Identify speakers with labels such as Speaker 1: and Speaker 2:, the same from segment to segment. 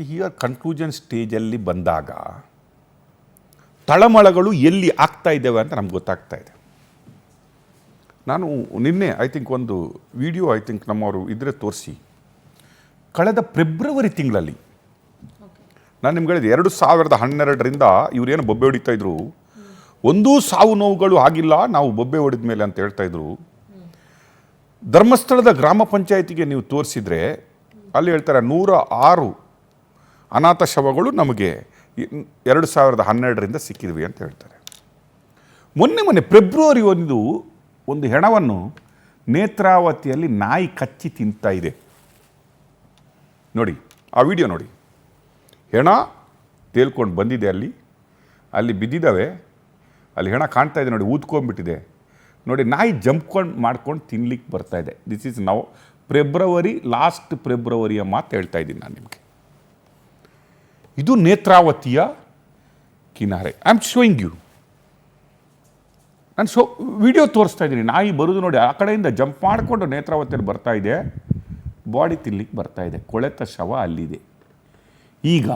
Speaker 1: Here conclusion ಸ್ಟೇಜಲ್ಲಿ ಬಂದಾಗ ತಳಮಳಗಳು ಎಲ್ಲಿ ಆಗ್ತಾ ಇದ್ದೇವೆ ಅಂತ ನಮ್ಗೆ ಗೊತ್ತಾಗ್ತಾ ಇದೆ. ನಾನು ನಿನ್ನೆ ಒಂದು ವಿಡಿಯೋ ನಮ್ಮವರು ಇದ್ರೆ ತೋರಿಸಿ, ಕಳೆದ ಫೆಬ್ರವರಿ ತಿಂಗಳಲ್ಲಿ ನಾನು ನಿಮ್ಗೆ ಹೇಳಿದೆ 2012ರಿಂದ ಇವರೇನು ಬೊಬ್ಬೆ ಹೊಡಿತಾ ಇದ್ರು, ಒಂದೂ ಸಾವು ನೋವುಗಳು ಆಗಿಲ್ಲ ನಾವು ಬೊಬ್ಬೆ ಹೊಡೆದ ಮೇಲೆ ಅಂತ ಹೇಳ್ತಾ ಇದ್ರು. ಧರ್ಮಸ್ಥಳದ ಗ್ರಾಮ ಪಂಚಾಯತಿಗೆ ನೀವು ತೋರಿಸಿದ್ರೆ ಅಲ್ಲಿ ಹೇಳ್ತಾರೆ 106 ಅನಾಥ ಶವಗಳು ನಮಗೆ 2012ರಿಂದ ಸಿಕ್ಕಿದ್ವಿ ಅಂತ ಹೇಳ್ತಾರೆ. ಮೊನ್ನೆ ಫೆಬ್ರವರಿ ಒಂದು ಹೆಣವನ್ನು ನೇತ್ರಾವತಿಯಲ್ಲಿ ನಾಯಿ ಕಚ್ಚಿ ತಿಂತಾ ಇದೆ. ನೋಡಿ ಆ ವಿಡಿಯೋ ನೋಡಿ. ಹೆಣ ತೇಲ್ಕೊಂಡು ಬಂದಿದೆ, ಅಲ್ಲಿ ಬಿದ್ದಿದ್ದಾವೆ, ಅಲ್ಲಿ ಹೆಣ ಕಾಣ್ತಾ ಇದೆ ನೋಡಿ, ಊದ್ಕೊಂಡ್ಬಿಟ್ಟಿದೆ ನೋಡಿ. ನಾಯಿ ಮಾಡ್ಕೊಂಡು ತಿನ್ಲಿಕ್ಕೆ ಬರ್ತಾ ಇದೆ. ದಿಸ್ ಈಸ್ ನಾವು ಲಾಸ್ಟ್ ಫೆಬ್ರವರಿಯ ಮಾತು ಹೇಳ್ತಾ ಇದ್ದೀನಿ ನಾನು ನಿಮಗೆ. ಇದು ನೇತ್ರಾವತಿಯ ಕಿನಾರೆ. I am showing you. ನಾನು ವಿಡಿಯೋ ತೋರಿಸ್ತಾ ಇದ್ದೀನಿ. ನಾಯಿ ಬರೋದು ನೋಡಿ, ಆ ಕಡೆಯಿಂದ ಜಂಪ್ ಮಾಡಿಕೊಂಡು ನೇತ್ರಾವತಿಯಲ್ಲಿ ಬರ್ತಾ ಇದೆ, ಬಾಡಿ ತಿನ್ಲಿಕ್ಕೆ ಬರ್ತಾ ಇದೆ. ಕೊಳೆತ ಶವ ಅಲ್ಲಿದೆ. ಈಗ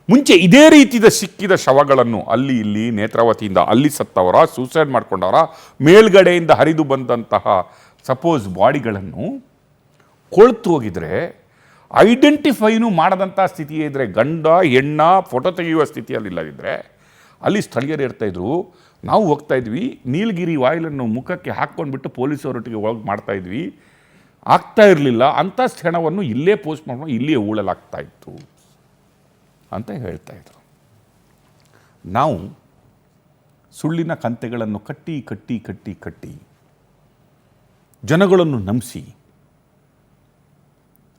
Speaker 1: ಮುಂಚೆ ಇದೇ ರೀತಿಯ ಸಿಕ್ಕಿದ ಶವಗಳನ್ನು ಅಲ್ಲಿ ಇಲ್ಲಿ ನೇತ್ರಾವತಿಯಿಂದ ಅಲ್ಲಿ ಸತ್ತವರ, ಸೂಸೈಡ್ ಮಾಡ್ಕೊಂಡವರ, ಮೇಲ್ಗಡೆಯಿಂದ ಹರಿದು ಬಂದಂತಹ ಸಪೋಸ್ ಬಾಡಿಗಳನ್ನು ಕೊಳ್ತು ಹೋಗಿದ್ರೆ ಐಡೆಂಟಿಫೈನು ಮಾಡದಂಥ ಸ್ಥಿತಿ ಇದ್ದರೆ, ಗಂಡ ಹೆಣ್ಣ ಫೋಟೋ ತೆಗೆಯುವ ಸ್ಥಿತಿಯಲ್ಲಿಲ್ಲದಿದ್ದರೆ ಅಲ್ಲಿ ಸ್ಥಳೀಯರು ಇರ್ತಾಯಿದ್ರು. ನಾವು ಹೋಗ್ತಾಯಿದ್ವಿ, ನೀಲಗಿರಿ ಆಯಿಲನ್ನು ಮುಖಕ್ಕೆ ಹಾಕ್ಕೊಂಡ್ಬಿಟ್ಟು ಪೊಲೀಸರೊಟ್ಟಿಗೆ ಹೋಗಿ ಮಾಡ್ತಾಯಿದ್ವಿ, ಆಗ್ತಾ ಇರಲಿಲ್ಲ. ಅಂಥ ಕ್ಷಣವನ್ನು ಇಲ್ಲೇ ಪೋಸ್ಟ್ ಮಾಡ್ಕೊಂಡು ಇಲ್ಲಿಯೇ ಹೂಳಲಾಗ್ತಾಯಿತ್ತು ಅಂತ ಹೇಳ್ತಾಯಿದ್ರು. ನಾವು ಸುಳ್ಳಿನ ಕಂತೆಗಳನ್ನು ಕಟ್ಟಿ ಜನಗಳನ್ನು ನಂಬಿಸಿ,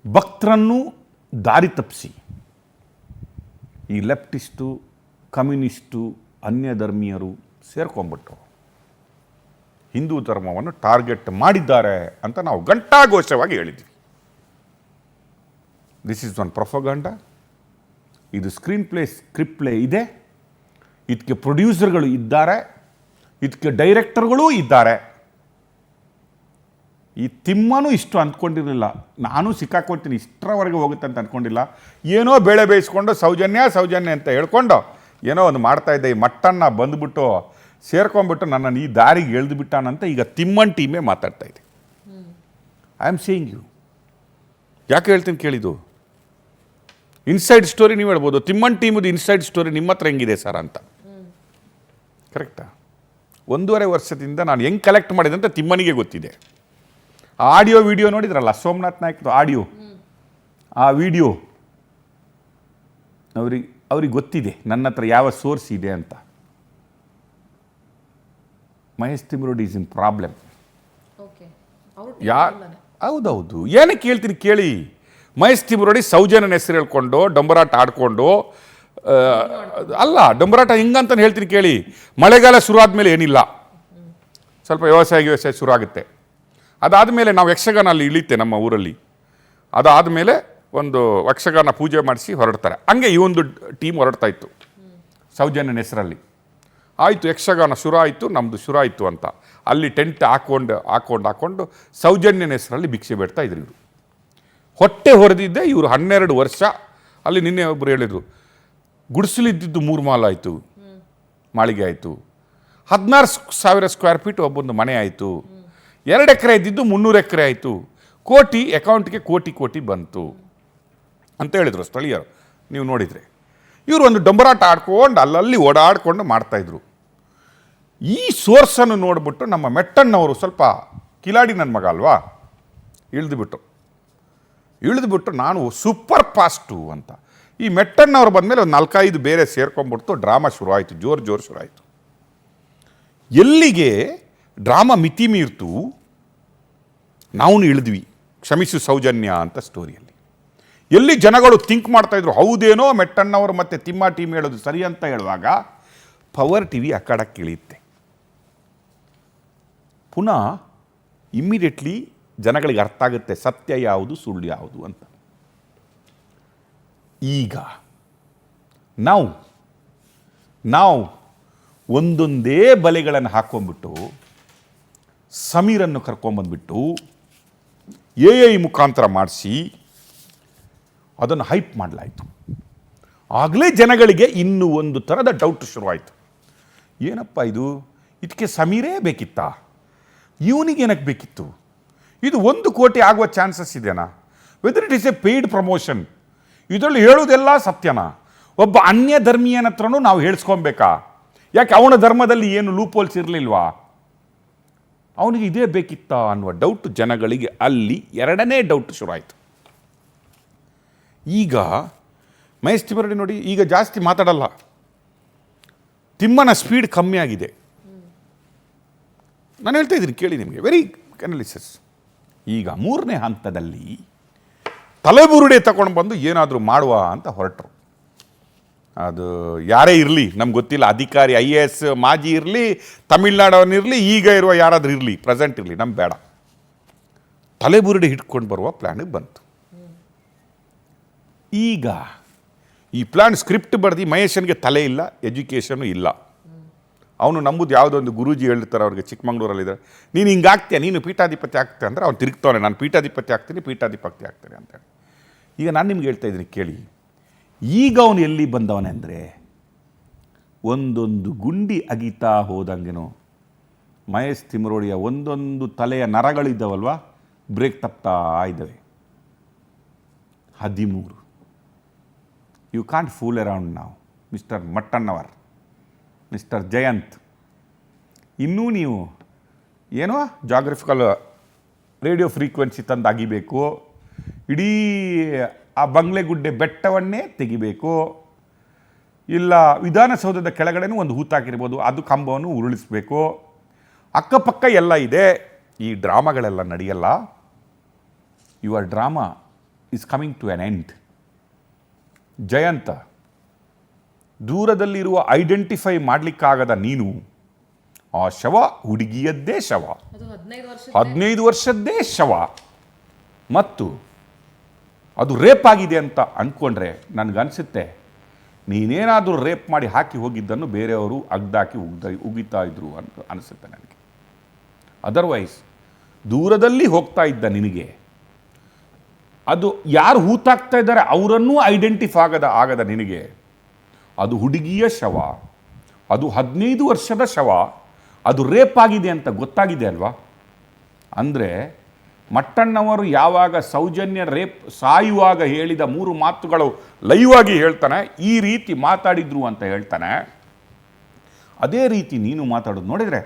Speaker 1: ಭಕ್ತರನ್ನು ದಾರಿ ತಪ್ಪಿಸಿ, ಈ ಲೆಫ್ಟಿಸ್ಟು, ಕಮ್ಯುನಿಸ್ಟು, ಅನ್ಯ ಧರ್ಮೀಯರು ಸೇರ್ಕೊಂಡ್ಬಿಟ್ಟು ಹಿಂದೂ ಧರ್ಮವನ್ನು ಟಾರ್ಗೆಟ್ ಮಾಡಿದ್ದಾರೆ ಅಂತ ನಾವು ಘಂಟಾಘೋಷವಾಗಿ ಹೇಳಿದ್ವಿ. This is one ಪ್ರೊಪಗಂಡ. ಇದು ಸ್ಕ್ರಿಪ್ಟ್ ಪ್ಲೇ ಇದೆ. ಇದಕ್ಕೆ ಪ್ರೊಡ್ಯೂಸರ್ಗಳು ಇದ್ದಾರೆ, ಇದಕ್ಕೆ ಡೈರೆಕ್ಟರ್ಗಳೂ ಇದ್ದಾರೆ. ಈ ತಿಮ್ಮನೂ ಇಷ್ಟು ಅಂದ್ಕೊಂಡಿರಲಿಲ್ಲ, ನಾನು ಸಿಕ್ಕಾಕೊಳ್ತೀನಿ ಇಷ್ಟರವರೆಗೆ ಹೋಗುತ್ತೆ ಅಂತ ಅಂದ್ಕೊಂಡಿಲ್ಲ. ಏನೋ ಬೇಳೆ ಬೇಯಿಸ್ಕೊಂಡು ಸೌಜನ್ಯ ಅಂತ ಹೇಳ್ಕೊಂಡು ಏನೋ ಒಂದು ಮಾಡ್ತಾಯಿದ್ದೆ. ಈ ಮಟ್ಟನ್ನು ಬಂದುಬಿಟ್ಟು ಸೇರ್ಕೊಂಡ್ಬಿಟ್ಟು ನನ್ನನ್ನು ಈ ದಾರಿಗೆ ಎಳೆದು ಬಿಟ್ಟಾನಂತ ಈಗ ತಿಮ್ಮನ್ ಟೀಮೇ ಮಾತಾಡ್ತಾ ಇದೆ. I am saying you. ಯಾಕೆ ಹೇಳ್ತೀನಿ ಕೇಳಿದ್ದು? ಇನ್ಸೈಡ್ ಸ್ಟೋರಿ ನೀವು ಹೇಳ್ಬೋದು, ತಿಮ್ಮನ್ ಟೀಮದು ಇನ್ಸೈಡ್ ಸ್ಟೋರಿ ನಿಮ್ಮ ಹತ್ರ ಹೆಂಗಿದೆ ಸರ್ ಅಂತ. ಕರೆಕ್ಟಾ? 1.5 ವರ್ಷದಿಂದ ನಾನು ಹೆಂಗೆ ಕಲೆಕ್ಟ್ ಮಾಡಿದೆ ಅಂತ ತಿಮ್ಮನಿಗೆ ಗೊತ್ತಿದೆ. ಆಡಿಯೋ ವಿಡಿಯೋ ನೋಡಿದ್ರಲ್ಲ, ಸೋಮನಾಥ್ ನಾಯ್ಕದು ಆಡಿಯೋ, ಆ ವಿಡಿಯೋ ಅವ್ರಿಗೆ ಗೊತ್ತಿದೆ ನನ್ನ ಹತ್ರ ಯಾವ ಸೋರ್ಸ್ ಇದೆ ಅಂತ. Mahesh Timarodi is in problem. ಹೌದೌದು, ಏನಕ್ಕೆ ಹೇಳ್ತೀನಿ ಕೇಳಿ. ಮಹೇಶ್ ತಿಮ್ರೋಡಿ ಸೌಜನ್ಯನ ಹೆಸರು ಹೇಳ್ಕೊಂಡು ಡೊಂಬರಾಟ ಆಡ್ಕೊಂಡು, ಅಲ್ಲ ಡೊಂಬರಾಟ ಹಿಂಗಂತ ಹೇಳ್ತೀನಿ ಕೇಳಿ. ಮಳೆಗಾಲ ಶುರು ಆದಮೇಲೆ ಏನಿಲ್ಲ, ಸ್ವಲ್ಪ ವ್ಯವಸಾಯ ಶುರು ಆಗುತ್ತೆ. ಅದಾದಮೇಲೆ ನಾವು ಯಕ್ಷಗಾನ ಅಲ್ಲಿ ಇಳಿತೆ ನಮ್ಮ ಊರಲ್ಲಿ. ಅದಾದಮೇಲೆ ಒಂದು ಯಕ್ಷಗಾನ ಪೂಜೆ ಮಾಡಿಸಿ ಹೊರಡ್ತಾರೆ. ಹಂಗೆ ಈ ಒಂದು ಟೀಮ್ ಹೊರಡ್ತಾ ಇತ್ತು ಸೌಜನ್ಯನ ಹೆಸರಲ್ಲಿ. ಆಯಿತು, ಯಕ್ಷಗಾನ ಶುರು ಆಯಿತು, ನಮ್ಮದು ಶುರು ಆಯಿತು ಅಂತ ಅಲ್ಲಿ ಟೆಂಟ್ ಹಾಕ್ಕೊಂಡು ಸೌಜನ್ಯನ ಹೆಸರಲ್ಲಿ ಭಿಕ್ಷೆ ಬೇಡ್ತಾ ಇದ್ರು ಇವರು. ಹೊಟ್ಟೆ ಹೊಡೆದಿದ್ದೆ ಇವರು 12 ವರ್ಷ. ಅಲ್ಲಿ ನಿನ್ನೆ ಒಬ್ಬರು ಹೇಳಿದರು, ಗುಡಿಸಲಿದ್ದಿದ್ದು 3 ಮಾಲ್ ಆಯಿತು, ಮಾಳಿಗೆ ಆಯಿತು. 16,000 ಸ್ಕ್ವೇರ್ ಫೀಟ್ ಒಬ್ಬೊಂದು ಮನೆ ಆಯಿತು. 2 ಎಕರೆ ಇದ್ದಿದ್ದು 300 ಎಕರೆ ಆಯಿತು. ಕೋಟಿ ಅಕೌಂಟ್ಗೆ ಕೋಟಿ ಬಂತು ಅಂತ ಹೇಳಿದರು ಸ್ಥಳೀಯರು. ನೀವು ನೋಡಿದರೆ ಇವರು ಒಂದು ಡೊಂಬರಾಟ ಆಡ್ಕೊಂಡು ಅಲ್ಲಲ್ಲಿ ಓಡಾಡಿಕೊಂಡು ಮಾಡ್ತಾಯಿದ್ರು. ಈ ಸೋರ್ಸನ್ನು ನೋಡಿಬಿಟ್ಟು ನಮ್ಮ ಮೆಟ್ಟಣ್ಣವರು, ಸ್ವಲ್ಪ ಕಿಲಾಡಿ ನನ್ನ ಮಗ ಅಲ್ವಾ, ಇಳಿದುಬಿಟ್ಟು ನಾನು ಸೂಪರ್ ಫಾಸ್ಟು ಅಂತ. ಈ ಮೆಟ್ಟಣ್ಣವ್ರು ಬಂದಮೇಲೆ ಒಂದು 4-5 ಬೇರೆ ಸೇರ್ಕೊಂಡ್ಬಿಡ್ತು. ಡ್ರಾಮಾ ಶುರು ಆಯಿತು, ಜೋರು ಶುರು ಆಯಿತು. ಎಲ್ಲಿಗೆ ಡ್ರಾಮಾ ಮಿತಿ ಮೀರ್ತು, ನಾವು ಇಳಿದ್ವಿ ಕ್ಷಮಿಸು ಸೌಜನ್ಯ ಅಂತ ಸ್ಟೋರಿಯಲ್ಲಿ. ಎಲ್ಲಿ ಜನಗಳು ಥಿಂಕ್ ಮಾಡ್ತಾಯಿದ್ರು, ಹೌದೇನೋ ಮೆಟ್ಟಣ್ಣವರು ಮತ್ತು ತಿಮ್ಮ ಟೀಮ್ ಹೇಳೋದು ಸರಿ ಅಂತ ಹೇಳುವಾಗ ಪವರ್ ಟಿವಿ ಅಖಾಡಕ್ಕೆ ಇಳಿಯುತ್ತೆ. ಪುನಃ ಇಮ್ಮಿಡಿಯೇಟ್ಲಿ ಜನಗಳಿಗೆ ಅರ್ಥ ಆಗುತ್ತೆ ಸತ್ಯ ಯಾವುದು ಸುಳ್ಳು ಯಾವುದು ಅಂತ. ಈಗ ನಾವು ಒಂದೊಂದೇ ಬಲೆಗಳನ್ನು ಹಾಕ್ಕೊಂಡ್ಬಿಟ್ಟು ಸಮೀರನ್ನು ಕರ್ಕೊಂಬಂದ್ಬಿಟ್ಟು AI ಮುಖಾಂತರ ಮಾಡಿಸಿ ಅದನ್ನು ಹೈಪ್ ಮಾಡಲಾಯಿತು. ಆಗಲೇ ಜನಗಳಿಗೆ ಇನ್ನೂ ಒಂದು ಥರದ ಡೌಟ್ ಶುರುವಾಯಿತು. ಏನಪ್ಪ ಇದು, ಇದಕ್ಕೆ ಸಮೀರೇ ಬೇಕಿತ್ತಾ, ಇವನಿಗೆ ಏನಕ್ಕೆ ಬೇಕಿತ್ತು, ಇದು 1 ಕೋಟಿ ಆಗುವ ಚಾನ್ಸಸ್ ಇದೆನಾ, whether it is A paid promotion, ಇದರಲ್ಲಿ ಹೇಳೋದೆಲ್ಲ ಸತ್ಯನಾ, ಒಬ್ಬ ಅನ್ಯ ಧರ್ಮೀಯನ ಹತ್ರನೂ ನಾವು ಹೇಳಿಸ್ಕೊಬೇಕಾ, ಯಾಕೆ ಅವನ ಧರ್ಮದಲ್ಲಿ ಏನು ಲೂಪೋಲ್ಸ್ ಇರಲಿಲ್ವಾ, ಅವನಿಗೆ ಇದೇ ಬೇಕಿತ್ತಾ ಅನ್ನುವ ಡೌಟ್ ಜನಗಳಿಗೆ ಅಲ್ಲಿ 2ನೇ ಡೌಟ್ ಶುರುವಾಯಿತು. ಈಗ ಮಹೇಶ್ ತಿಮರಡಿ ನೋಡಿ, ಈಗ ಜಾಸ್ತಿ ಮಾತಾಡಲ್ಲ, ತಿಮ್ಮನ ಸ್ಪೀಡ್ ಕಮ್ಮಿ ಆಗಿದೆ. ನಾನು ಹೇಳ್ತಾ ಇದ್ದೀನಿ ಕೇಳಿ, ನಿಮಗೆ ವೆರಿ ಅನಾಲಿಸಿಸ್. ಈಗ 3ನೇ ಹಂತದಲ್ಲಿ ತಲೆಬುರುಡೆ ತಗೊಂಡು ಬಂದು ಏನಾದರೂ ಮಾಡುವ ಅಂತ ಹೊರಟರು. ಅದು ಯಾರೇ ಇರಲಿ ನಮ್ಗೆ ಗೊತ್ತಿಲ್ಲ, ಅಧಿಕಾರಿ IAS ಮಾಜಿ ಇರಲಿ, ತಮಿಳ್ನಾಡವನಿರಲಿ, ಈಗ ಇರುವ ಯಾರಾದರೂ ಇರಲಿ, ಪ್ರೆಸೆಂಟ್ ಇರಲಿ, ನಮ್ಗೆ ಬೇಡ, ತಲೆಬುರುಡೆ ಹಿಡ್ಕೊಂಡು ಬರುವ ಪ್ಲ್ಯಾನಿಗೆ ಬಂತು. ಈಗ ಈ ಪ್ಲ್ಯಾನ್ ಸ್ಕ್ರಿಪ್ಟ್ ಬರೆದು ಮಹೇಶನ್ಗೆ ತಲೆ ಇಲ್ಲ, ಎಜುಕೇಷನು ಇಲ್ಲ. ಅವನು ನಂಬುದು ಯಾವುದೋ ಒಂದು ಗುರೂಜಿ ಹೇಳ್ತಾರೆ ಅವ್ರಿಗೆ ಚಿಕ್ಕಮಂಗ್ಳೂರಲ್ಲಿದ್ದಾರೆ, ನೀನು ಹಿಂಗಾಗ್ತೀಯ, ನೀನು ಪೀಠಾಧಿಪತಿ ಆಗ್ತೀಯ ಅಂದರೆ ಅವ್ನು ತಿರುಗ್ತಾನೆ, ನಾನು ಪೀಠಾಧಿಪತಿ ಆಗ್ತೀನಿ ಅಂತೇಳಿ. ಈಗ ನಾನು ನಿಮ್ಗೆ ಹೇಳ್ತಾ ಇದ್ದೀನಿ ಕೇಳಿ, ಈಗ ಅವನು ಎಲ್ಲಿ ಬಂದವನೇ ಅಂದರೆ ಒಂದೊಂದು ಗುಂಡಿ ಅಗಿತಾ ಹೋದಂಗೆನೋ ಮಹೇಶ್ ತಿಮರೋಡಿಯ ಒಂದೊಂದು ತಲೆಯ ನರಗಳಿದ್ದಾವಲ್ವ ಬ್ರೇಕ್ ತಪ್ತಾ ಇದ್ದಾವೆ. 13 ಯು ಕಾಂಟ್ ಫೂಲ್ ಅರೌಂಡ್ ನಾವು ಮಿಸ್ಟರ್ ಮಟ್ಟಣ್ಣವರ್, ಮಿಸ್ಟರ್ ಜಯಂತ್. ಇನ್ನೂ ನೀವು ಏನೋ ಜಾಗ್ರಫಿಕಲ್ ರೇಡಿಯೋ ಫ್ರೀಕ್ವೆನ್ಸಿ ತಂದು ಅಗಿಬೇಕು, ಇಡೀ ಆ ಬಂಗ್ಲೆಗುಡ್ಡೆ ಬೆಟ್ಟವನ್ನೇ ತೆಗಿಬೇಕು, ಇಲ್ಲ ವಿಧಾನಸೌಧದ ಕೆಳಗಡೆನೂ ಒಂದು ಹೂತಾಕಿರ್ಬೋದು, ಅದು ಕಂಬವನ್ನು ಉರುಳಿಸ್ಬೇಕು, ಅಕ್ಕಪಕ್ಕ ಎಲ್ಲ ಇದೆ. ಈ ಡ್ರಾಮಾಗಳೆಲ್ಲ ನಡೆಯಲ್ಲ. Your drama is coming to an end. Jayanta, ದೂರದಲ್ಲಿರುವ ಐಡೆಂಟಿಫೈ ಮಾಡಲಿಕ್ಕಾಗದ ನೀನು, ಆ ಶವ ಹುಡುಗಿಯದ್ದೇ ಶವ, 15 ವರ್ಷದ್ದೇ ಶವ, ಮತ್ತು ಅದು ರೇಪ್ ಆಗಿದೆ ಅಂತ ಅಂದ್ಕೊಂಡ್ರೆ ನನಗನ್ಸುತ್ತೆ ನೀನೇನಾದರೂ ರೇಪ್ ಮಾಡಿ ಹಾಕಿ ಹೋಗಿದ್ದನ್ನು ಬೇರೆಯವರು ಅಗ್ದಾಕಿ ಉಗಿತಾ ಇದ್ರು ಅಂತ ಅನಿಸುತ್ತೆ ನನಗೆ. ಅದರ್ವೈಸ್ ದೂರದಲ್ಲಿ ಹೋಗ್ತಾ ಇದ್ದ ನಿನಗೆ ಅದು ಯಾರು ಹೂತಾಕ್ತಾ ಇದ್ದಾರೆ ಅವರನ್ನೂ ಐಡೆಂಟಿಫೈ ಆಗದ ನಿನಗೆ ಅದು ಹುಡುಗಿಯ ಶವ, ಅದು 15 ವರ್ಷದ ಶವ, ಅದು ರೇಪ್ ಆಗಿದೆ ಅಂತ ಗೊತ್ತಾಗಿದೆ ಅಲ್ವಾ. ಅಂದರೆ ಮಟ್ಟಣ್ಣವರು ಯಾವಾಗ ಸೌಜನ್ಯ ರೇಪ್ ಸಾಯುವಾಗ ಹೇಳಿದ 3 ಮಾತುಗಳು ಲೈವ್ ಆಗಿ ಹೇಳ್ತಾನೆ, ಈ ರೀತಿ ಮಾತಾಡಿದ್ರು ಅಂತ ಹೇಳ್ತಾನೆ, ಅದೇ ರೀತಿ ನೀನು ಮಾತಾಡೋದು ನೋಡಿದರೆ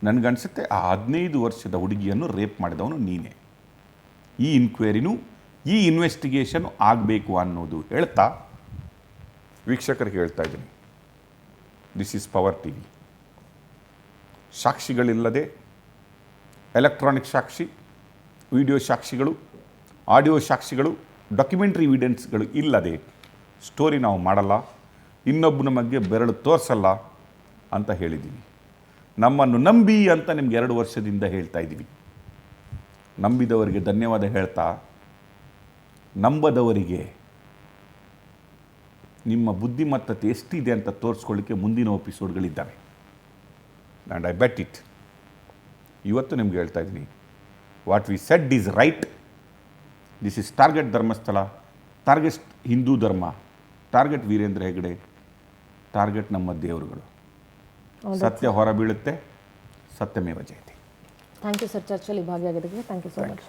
Speaker 1: ನನಗನ್ಸುತ್ತೆ ಆ 15 ವರ್ಷದ ಹುಡುಗಿಯನ್ನು ರೇಪ್ ಮಾಡಿದವನು ನೀನೇ. ಈ ಇನ್ಕ್ವೈರಿನೂ ಈ ಇನ್ವೆಸ್ಟಿಗೇಷನ್ ಆಗಬೇಕು ಅನ್ನೋದು ಹೇಳ್ತಾ ವೀಕ್ಷಕರಿಗೆ ಹೇಳ್ತಾ ಇದ್ದೀನಿ, ದಿಸ್ ಈಸ್ ಪವರ್ TV. ಸಾಕ್ಷಿಗಳಿಲ್ಲದೆ, ಎಲೆಕ್ಟ್ರಾನಿಕ್ ಸಾಕ್ಷಿ, ವಿಡಿಯೋ ಸಾಕ್ಷಿಗಳು, ಆಡಿಯೋ ಸಾಕ್ಷಿಗಳು, ಡಾಕ್ಯುಮೆಂಟ್ರಿ ಎವಿಡೆನ್ಸ್ಗಳು ಇಲ್ಲದೆ ಸ್ಟೋರಿ ನಾವು ಮಾಡಲ್ಲ, ಇನ್ನೊಬ್ಬನ ಬಗ್ಗೆ ಬೆರಳು ತೋರಿಸಲ್ಲ ಅಂತ ಹೇಳಿದ್ದೀವಿ. ನಮ್ಮನ್ನು ನಂಬಿ ಅಂತ ನಿಮ್ಗೆ 2 ವರ್ಷದಿಂದ ಹೇಳ್ತಾ ಇದ್ದೀವಿ. ನಂಬಿದವರಿಗೆ ಧನ್ಯವಾದ ಹೇಳ್ತಾ, ನಂಬದವರಿಗೆ ನಿಮ್ಮ ಬುದ್ಧಿಮತ್ತತೆ ಎಷ್ಟಿದೆ ಅಂತ ತೋರಿಸ್ಕೊಳ್ಳಿಕ್ಕೆ ಮುಂದಿನ ಎಪಿಸೋಡ್ಗಳಿದ್ದಾವೆ. And I bet it. ಇವತ್ತು ನಿಮ್ಗೆ ಹೇಳ್ತಾ ಇದ್ದೀನಿ, what we said is right. This is target Dharmasthala, target Hindu ಧರ್ಮ, ಟಾರ್ಗೆಟ್ ವೀರೇಂದ್ರ ಹೆಗಡೆ, ಟಾರ್ಗೆಟ್ ನಮ್ಮ ದೇವರುಗಳು. ಸತ್ಯ ಹೊರಬೀಳುತ್ತೆ, ಸತ್ಯಮೇವ ಜಯತೆ.
Speaker 2: ಥ್ಯಾಂಕ್ ಯು ಸರ್, ಚರ್ಚೆಯಲ್ಲಿ ಭಾಗಿಯಾಗಿದ್ದಕ್ಕೆ ಥ್ಯಾಂಕ್ ಯು ಸೊ ಮಚ್.